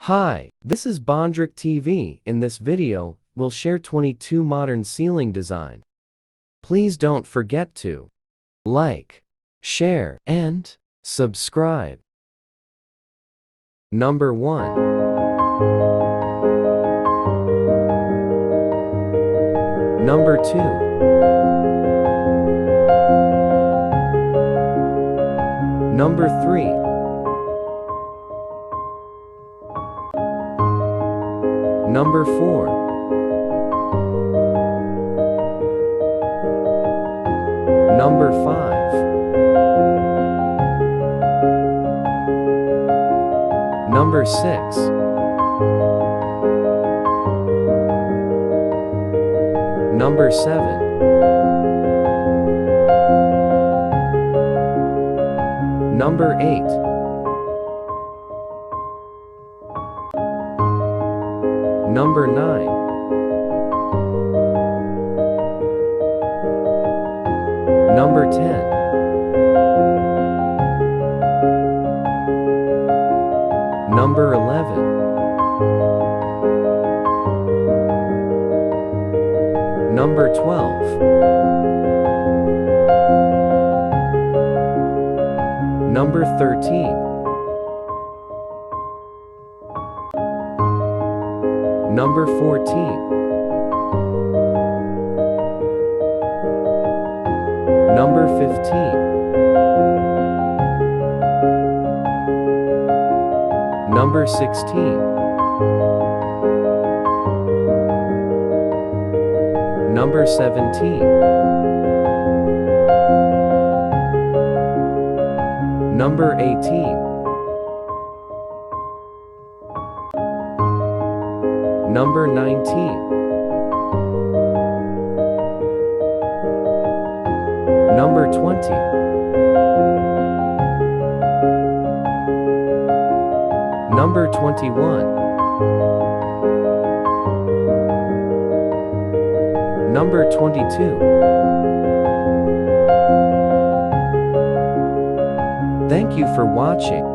Hi, this is Bondrick TV. In this video, we'll share 22 modern ceiling design. Please don't forget to like, share, and subscribe. Number 1. Number 2. Number 3. Number 4. Number 5. Number 6. Number 7. Number 8. Number 9. Number 10. Number 11. Number 12. Number 13. Number 14. Number 15. Number 16. Number 17. Number 18. Number 19. Number 20. Number 21. Number 22. Thank you for watching.